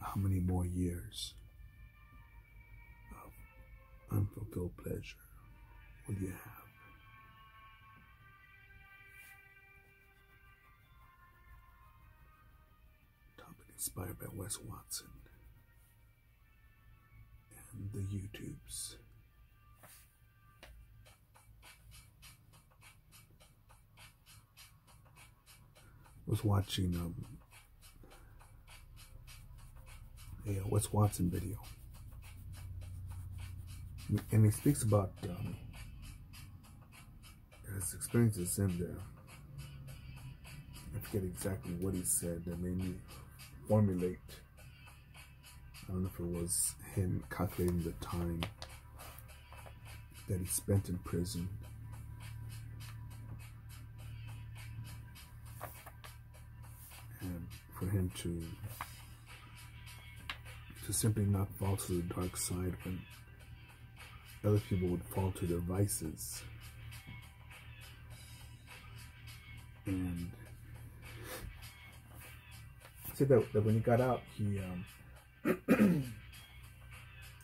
how many more years of unfulfilled pleasure will you have? Topic inspired by Wes Watson and the YouTubes. Was watching a Wes Watson video, and he speaks about his experiences in there. I forget exactly what he said that made me formulate. I don't know if it was him calculating the time that he spent in prison. And for him to simply not fall to the dark side when other people would fall to their vices. And he said that when he got out, he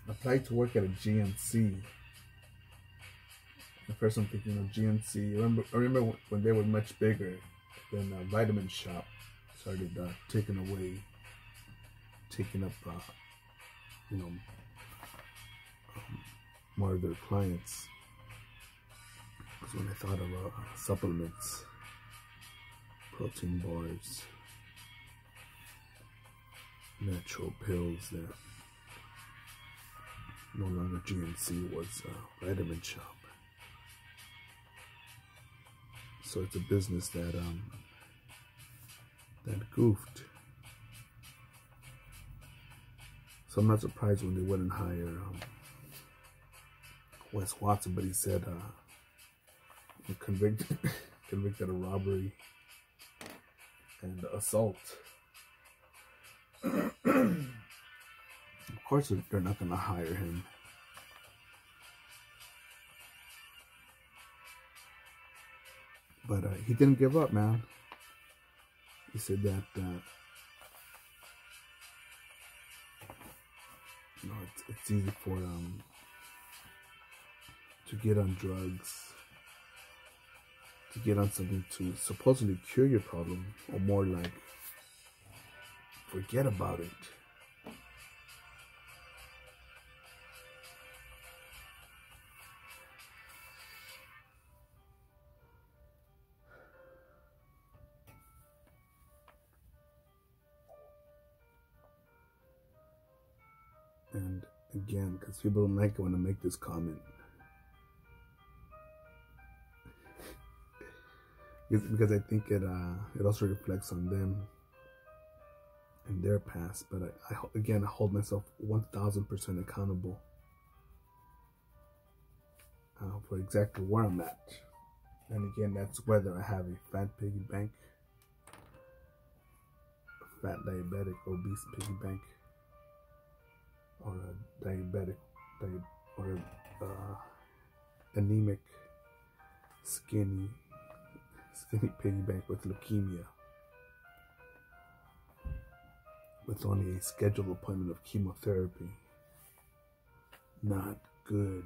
applied to work at a GNC. At first I'm thinking of GNC. I remember when they were much bigger, then Vitamin Shop started taking up more of their clients. Because when I thought of supplements, protein bars, natural pills, that no longer GNC, was Vitamin Shop. So it's a business that goofed. So I'm not surprised when they wouldn't hire Wes Watson, but he said convicted of robbery and assault. Of course they're not going to hire him. But he didn't give up, man. He said that it's easy for to get on drugs, to get on something to supposedly cure your problem, or more like forget about it. And again, because people don't like it when I make this comment, because I think it also reflects on them and their past. But I hold myself 1000% accountable for exactly where I'm at. And again, that's whether I have a fat piggy bank, a fat diabetic obese piggy bank, or a diabetic or anemic skinny piggy bank with leukemia, with only a scheduled appointment of chemotherapy. Not good.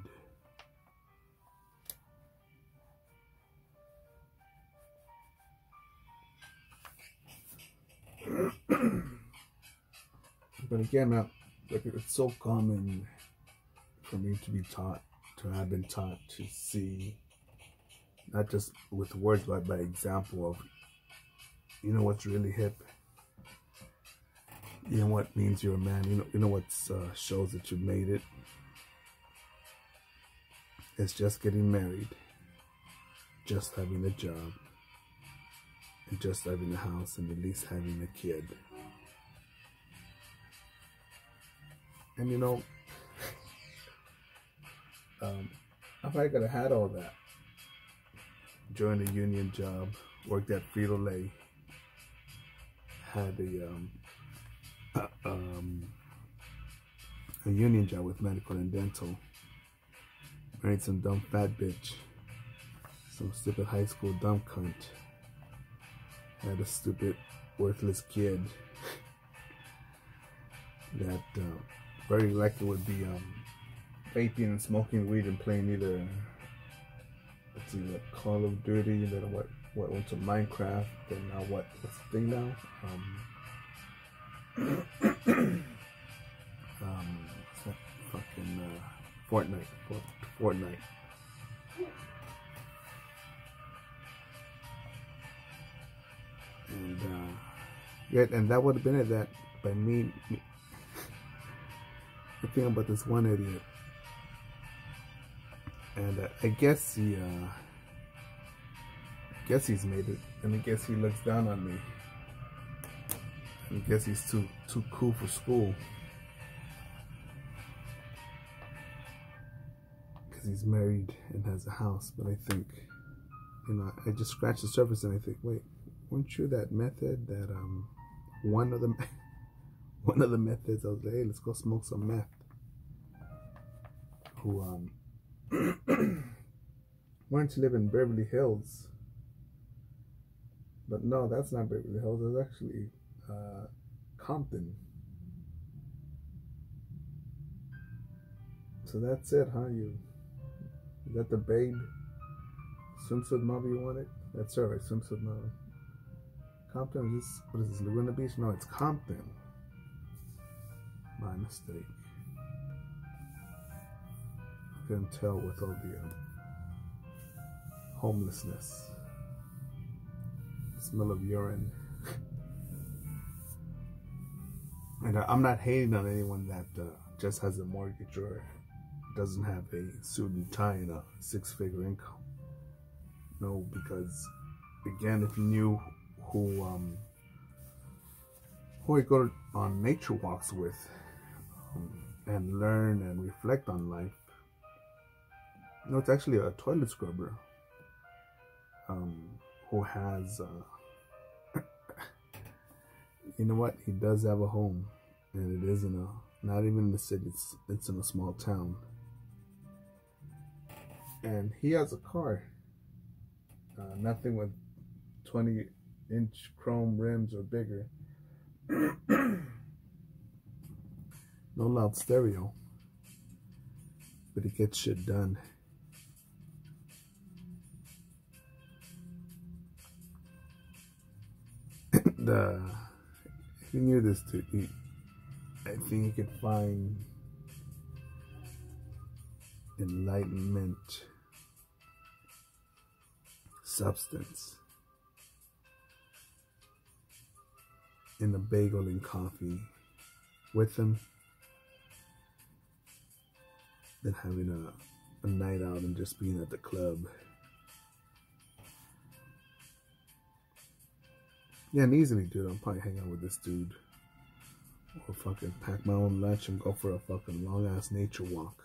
But again, it's so common for me to have been taught to see, not just with words, but by example of, you know what's really hip, you know what means you're a man, you know what shows that you made it. It's just getting married, just having a job, and just having a house, and at least having a kid. And I probably could have had all that. Joined a union job, worked at Frito-Lay, had a union job with medical and dental, married some dumb fat bitch, some stupid high school dumb cunt, had a stupid worthless kid, that very likely would be vaping and smoking weed and playing either, let's see, what, Call of Duty, and then what went to Minecraft, and now what's the thing now? What's that fucking Fortnite. And yeah, and that would have been it. That by me the thing about this one idiot, and I guess he's made it, and I guess he looks down on me. I guess he's too cool for school, because he's married and has a house. But I think, I just scratched the surface and I think, wait, weren't you that method that one of the methods I was like, hey, let's go smoke some meth, who wanted to live in Beverly Hills. But no, that's not Beverly Hills. It's actually Compton. So that's it, huh? Is that the Babe swimsuit model you wanted? That's right, swimsuit model. Compton, what is this, Laguna Beach? No, it's Compton. My mistake. I couldn't tell with all the homelessness. Smell of urine. And I'm not hating on anyone that just has a mortgage or doesn't have a suit and tie and a six-figure income. No, because again, if you knew who I go on nature walks with and learn and reflect on life, it's actually a toilet scrubber who has you know what, he does have a home, and it is not even in the city, it's in a small town, and he has a car, nothing with 20-inch chrome rims or bigger, no loud stereo, but he gets shit done. If you knew this dude, I think you could find enlightenment, substance in a bagel and coffee with him than having a night out and just being at the club. Yeah, and easily, dude, I'll probably hang out with this dude, or fucking pack my own lunch and go for a fucking long-ass nature walk.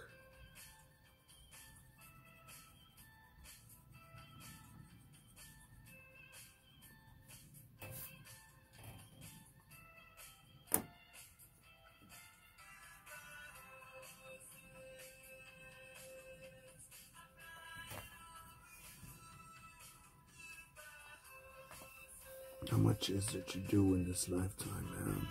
How much is it you do in this lifetime, man?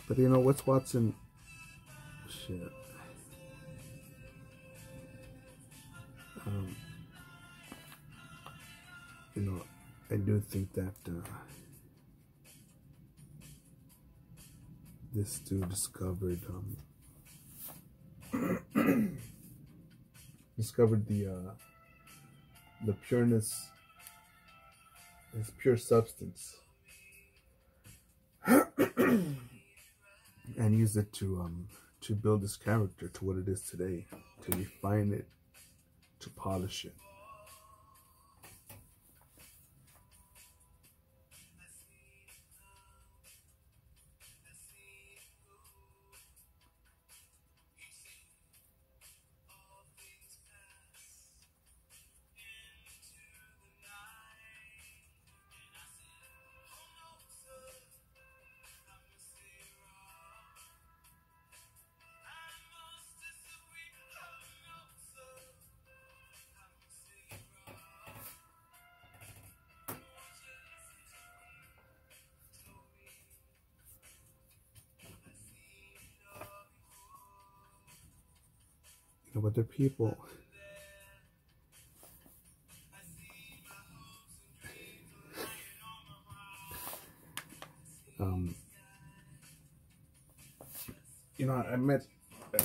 But what's Watson? Shit. I do think that this dude discovered the pureness, his pure substance, and used it to build his character to what it is today, to refine it, to polish it. but they're people.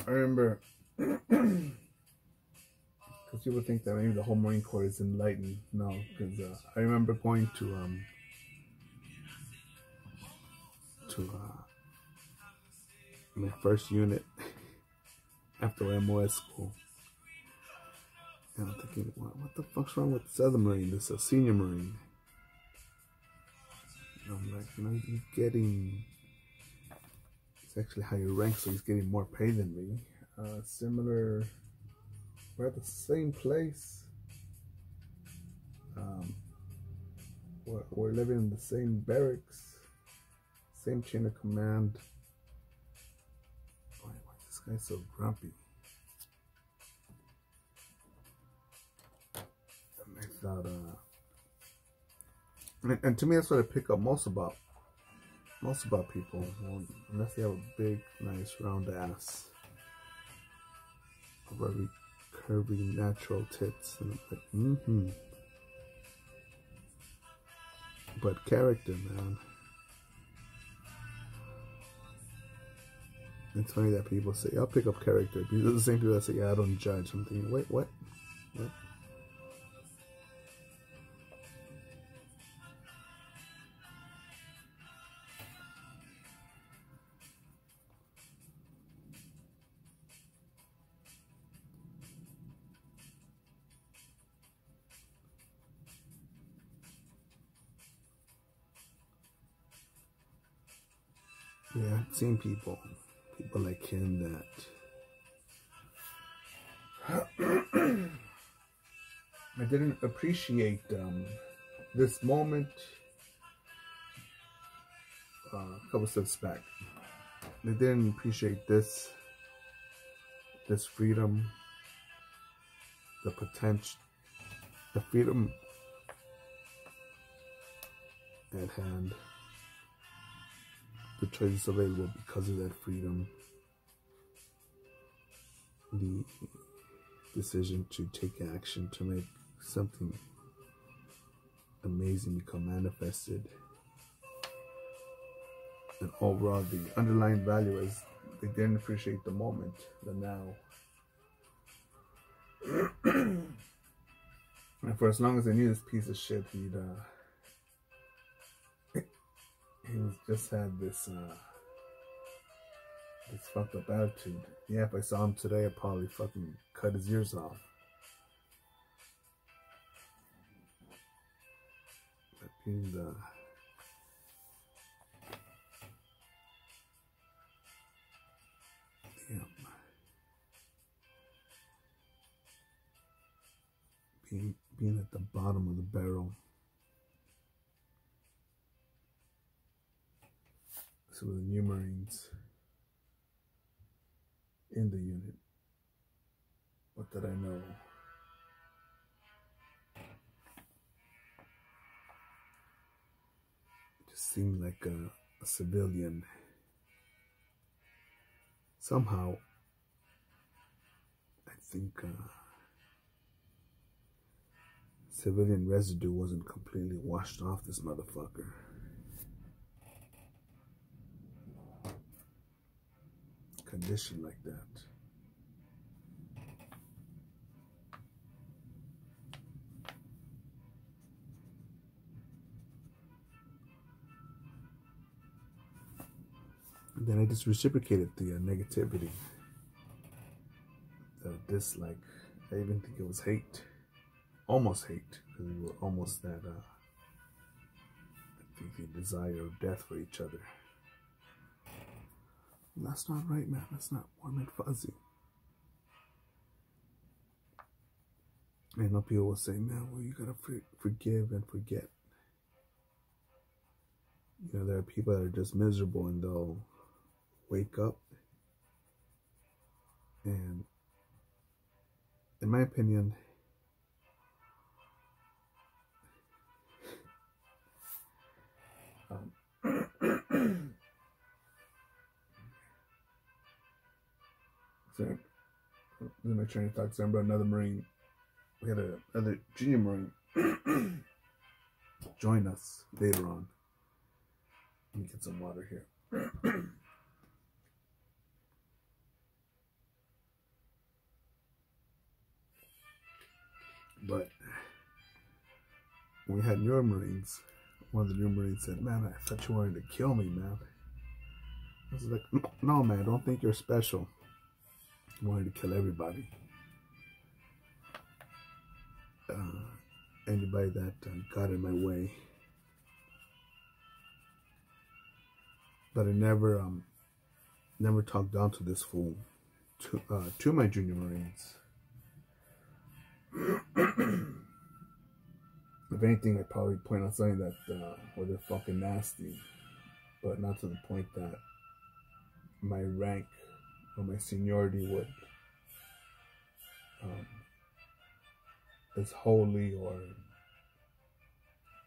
I remember, because people think that maybe the whole Marine Corps is enlightened. No, because I remember going to my first unit after MOS school. And I'm thinking, what the fuck's wrong with this other Marine? This is a senior Marine. And I'm like, he's getting, it's actually higher rank, so he's getting more pay than me. Similar, we're at the same place. We're living in the same barracks, same chain of command. Why is this guy so grumpy? And I thought, and to me, that's what I pick up most about people, unless they have a big, nice, round ass, a very curvy, natural tits, and I'm like, But character, man. It's funny that people say, I'll pick up character. These are the same people that say, yeah, I don't judge. I'm thinking, wait, what? What? Yeah, I've seen people like him that I didn't appreciate this moment a couple steps back. They didn't appreciate this freedom, the potential, the freedom at hand, the choices available because of that freedom, the decision to take action to make something amazing become manifested. And overall, the underlying value is they didn't appreciate the moment, the now. And for as long as I knew this piece of shit, he just had this fucked up attitude. Yeah, if I saw him today, I'd probably fucking cut his ears off. But being being at the bottom of the barrel. Some of the new Marines in the unit. What did I know? It just seemed like a civilian. Somehow, I think civilian residue wasn't completely washed off this motherfucker. Condition like that. And then I just reciprocated the negativity, the dislike. I even think it was hate. Almost hate, because we were almost that, I think the desire of death for each other. And that's not right, man. That's not warm and fuzzy. I know people will say, man, well, you gotta forgive and forget. You know, there are people that are just miserable and they'll wake up and, in my opinion, This is my train of thought. I remember another Marine. We had another junior Marine join us later on. Let me get some water here. But when we had newer Marines, one of the new Marines said, "Man, I thought you wanted to kill me, man." I was like, "No, man, don't think you're special. I wanted to kill everybody. Anybody that got in my way." But I never talked down to this fool, to my junior Marines. If anything, I'd probably point out something that where they're fucking nasty, but not to the point that my rank or my seniority would is holy or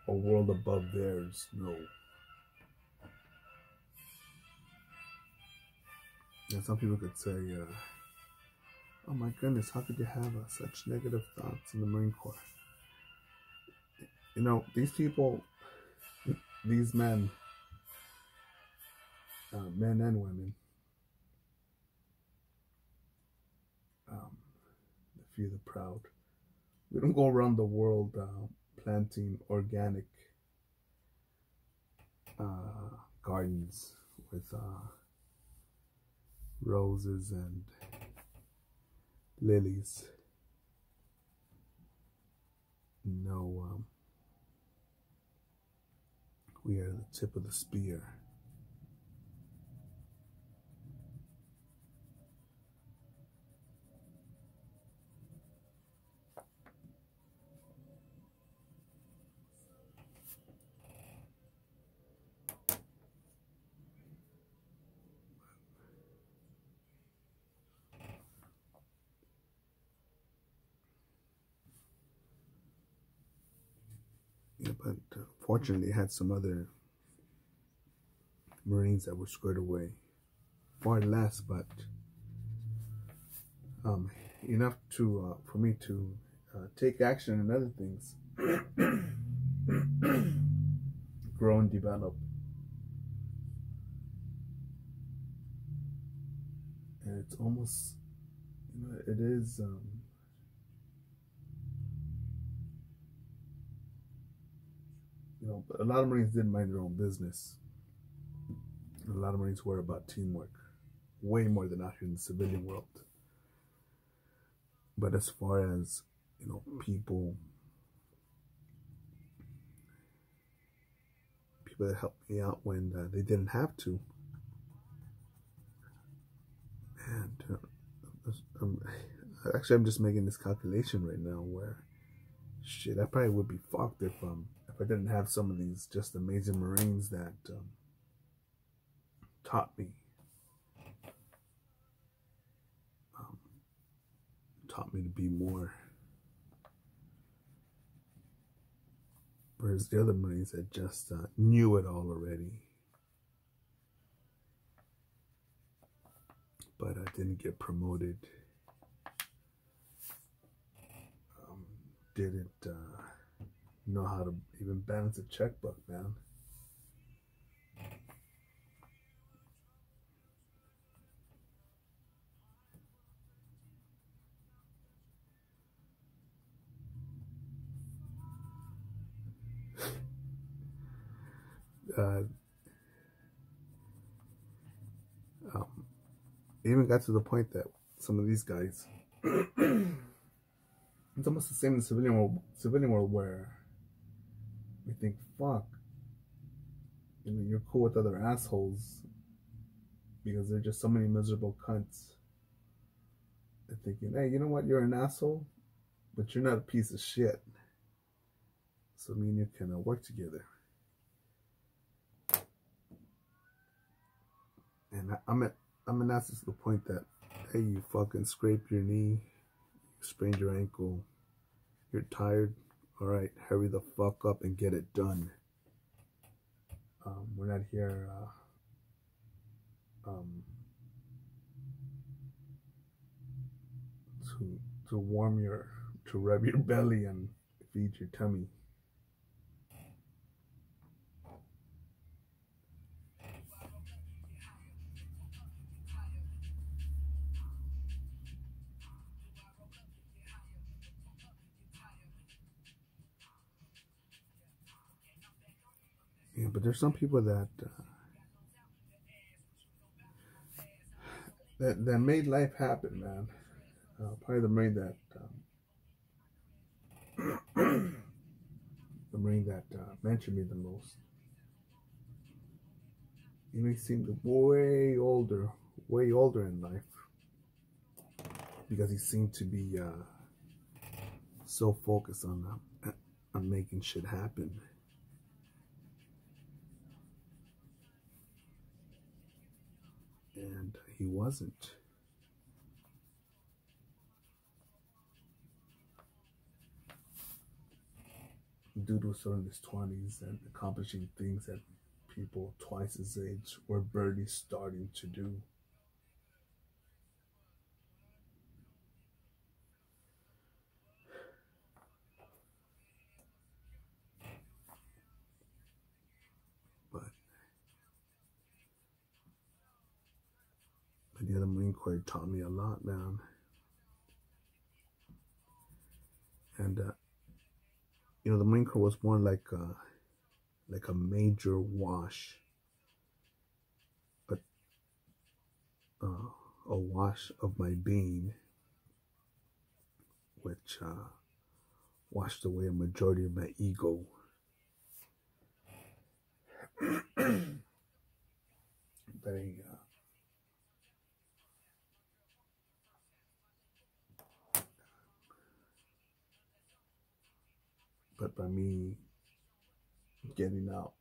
a world above theirs. No. And some people could say, "Oh my goodness, how could you have such negative thoughts in the Marine Corps?" You know, these people, these men, men and women, the few, the proud, we don't go around the world planting organic gardens with roses and lilies. No, we are the tip of the spear. Yeah, but fortunately, I had some other Marines that were squared away. Far less, but enough to for me to take action and other things, grow and develop. And it's almost, you know, it is. You know, a lot of Marines didn't mind their own business. A lot of Marines were about teamwork, way more than out here in the civilian world. But as far as, you know, people that helped me out when they didn't have to, man, actually, I'm just making this calculation right now where, shit, I probably would be fucked if I didn't have some of these just amazing Marines that taught me to be more. Whereas the other Marines that just knew it all already, but I didn't get promoted. Didn't know how to even balance a checkbook, man. It even got to the point that some of these guys, it's almost the same in the civilian world where we think, fuck, you know, you're cool with other assholes because they're just so many miserable cunts. They're thinking, hey, you know what, you're an asshole, but you're not a piece of shit. So me and you can work together. And I'm an asshole to the point that, hey, you fucking scrape your knee, sprained your ankle, you're tired, all right, hurry the fuck up and get it done. We're not here to warm your, to rub your belly and feed your tummy. Yeah, but there's some people that that made life happen, man. Probably the Marine that the Marine that mentioned me the most. He may seem way older in life, because he seemed to be so focused on making shit happen. And he wasn't. Dude was still in his 20s and accomplishing things that people twice his age were barely starting to do. But yeah, the Marine Corps taught me a lot, man. And the Marine Corps was more like a major wash, but a wash of my being, which washed away a majority of my ego. But by me getting out,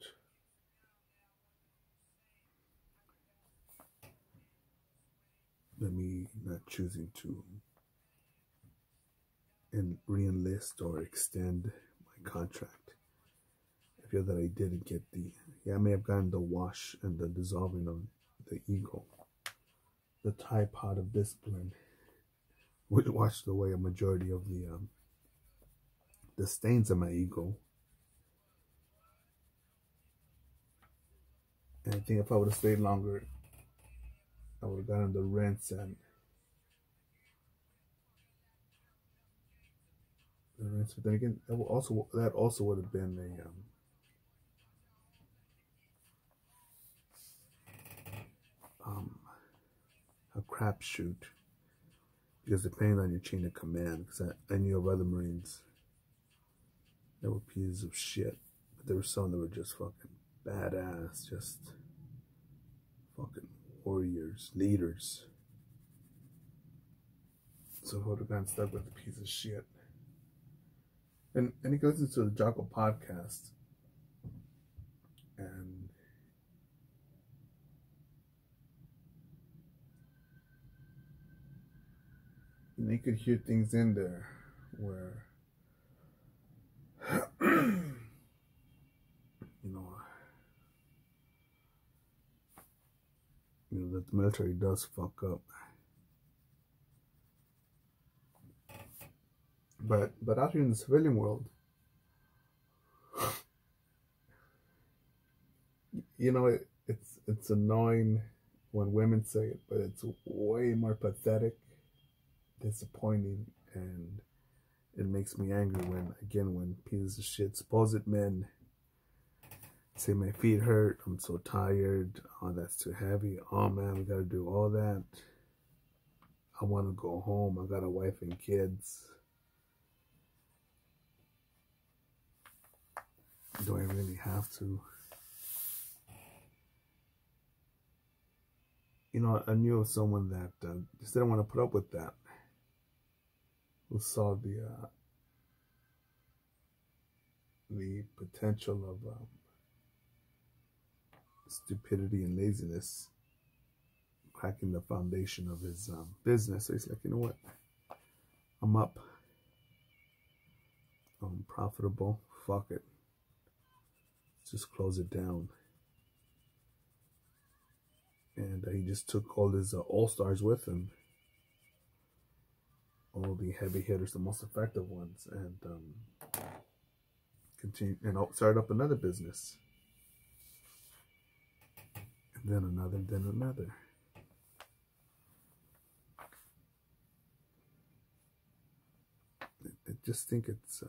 by me not choosing to re-enlist or extend my contract, I feel that I didn't get I may have gotten the wash and the dissolving of the ego, the Tide Pod of discipline, which washed away a majority of the stains of my ego. And I think if I would have stayed longer, I would have gotten the rinse and the rinse. But then again, that also would have been a crapshoot, because depending on your chain of command, because I knew of other Marines that were pieces of shit, but there were some that were just fucking badass, just fucking warriors, leaders. So I would have gotten stuck with a piece of shit. And he listens to the Jocko podcast, and you could hear things in there where that the military does fuck up. But out here in the civilian world, it's annoying when women say it, but it's way more pathetic, disappointing, and it makes me angry when pieces of shit, supposed men, say my feet hurt, I'm so tired, oh, that's too heavy, oh man, we gotta do all that, I want to go home, I got a wife and kids. Do I really have to? I knew of someone that just didn't want to put up with that, who saw the potential of stupidity and laziness cracking the foundation of his business. So he's like, you know what? I'm up. I'm profitable. Fuck it. Just close it down. And he just took all his all-stars with him. all the heavy hitters, the most effective ones, and continue and start up another business, and then another, then another. I just think it's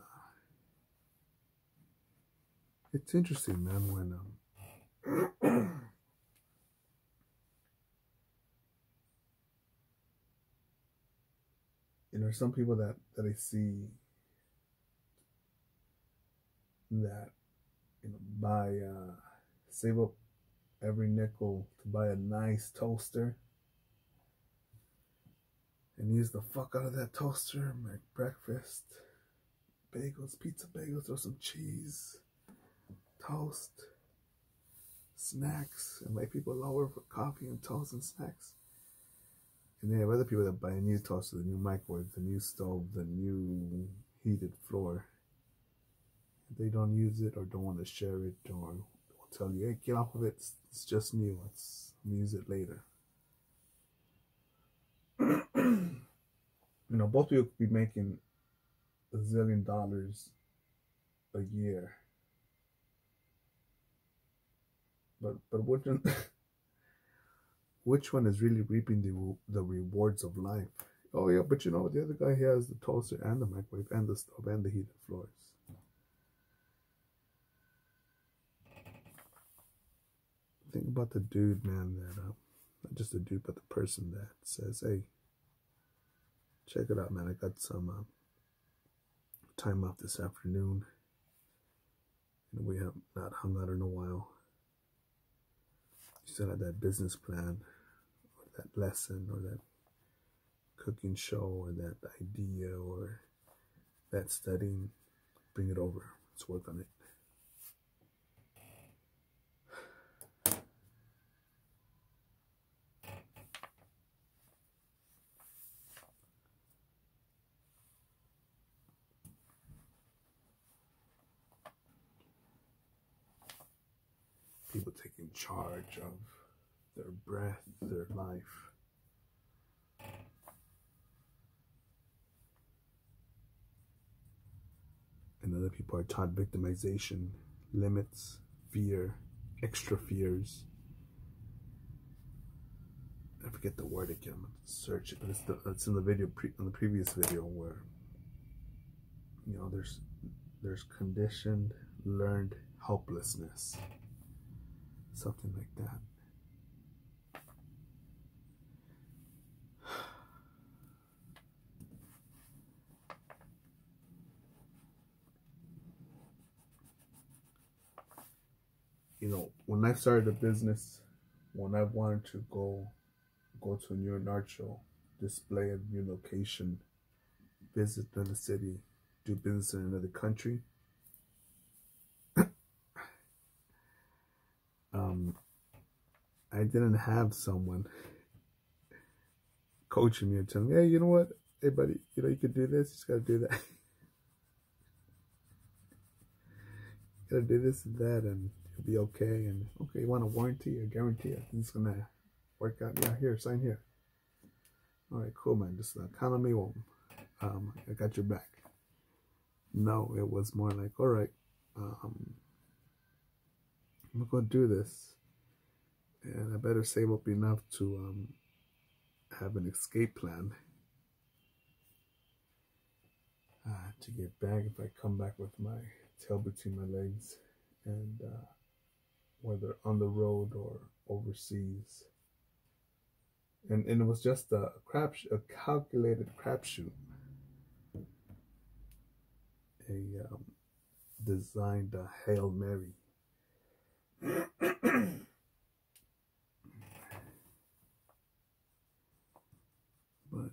interesting, man, when some people that I see that buy save up every nickel to buy a nice toaster and use the fuck out of that toaster, make breakfast, bagels, pizza bagels, or some cheese, toast, snacks, and make people lower for coffee and toast and snacks. And they have other people that buy a new toaster, the new microwave, the new stove, the new heated floor. They don't use it or don't want to share it, or will tell you, hey, get off of it, it's just new, let's use it later. Both people could be making $1 zillion a year, but which one is really reaping the rewards of life? Oh yeah, but the other guy, he has the toaster and the microwave and the stove and the heated floors. Think about the dude, man, that not just the dude, but the person that says, hey, check it out, man, I got some time off this afternoon, and we have not hung out in a while. You still have that business plan, or that lesson, or that cooking show, or that idea, or that studying. Bring it over. Let's work on it. People taking charge of their breath, their life. And other people are taught victimization, limits, fear, extra fears. I forget the word again. I'm gonna search it, but it's in the video, on the previous video, where there's conditioned, learned helplessness, something like that. When I started a business, when I wanted to go to a new art show, display at a new location, visit another city, do business in another country, I didn't have someone coaching me or telling me, hey, you know what? Hey, buddy, you could do this, you just got to do that. You got to do this and that, and you'll be okay. And, okay, you want a warranty or guarantee? I think it's going to work out. Yeah, here, sign here. All right, cool, man. Just count on me. I got your back. No, it was more like, all right, I'm going to do this. And I better save up enough to have an escape plan to get back if I come back with my tail between my legs, and whether on the road or overseas. And it was just a calculated crapshoot, a designed Hail Mary. But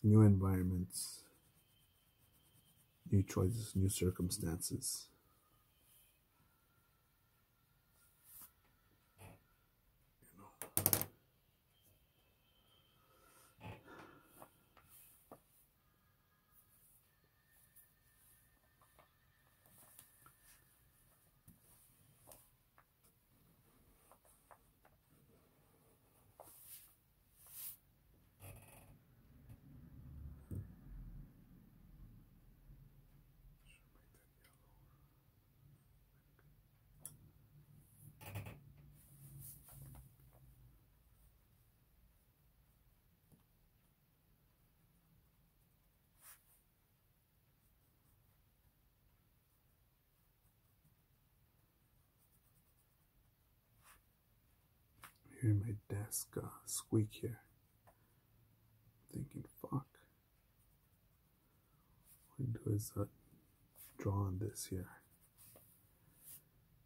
new environments, new choices, new circumstances. hearing my desk squeak here. Thinking, fuck. What I do is draw on this here.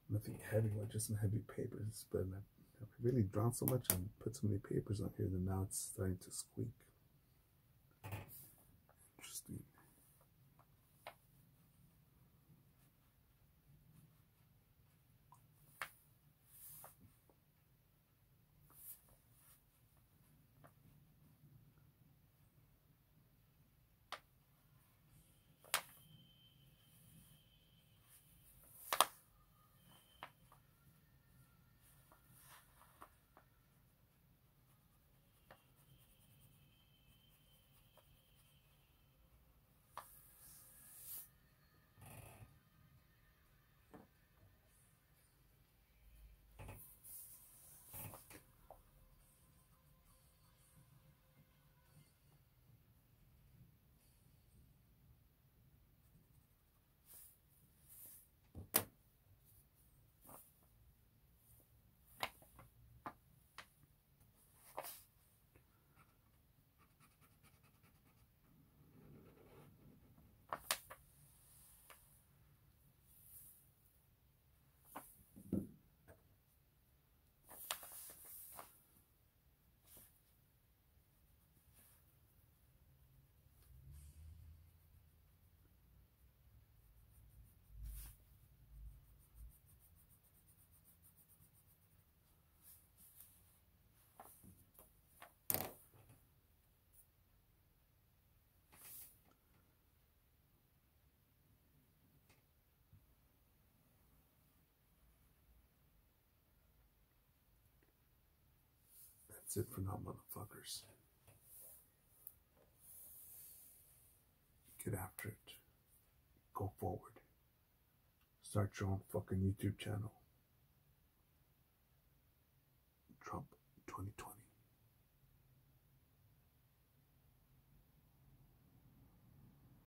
Nothing heavy, just some heavy papers, but I've really drawn so much and put so many papers on here that now it's starting to squeak. Interesting. That's it for now, motherfuckers. Get after it. Go forward. Start your own fucking YouTube channel. Trump 2020.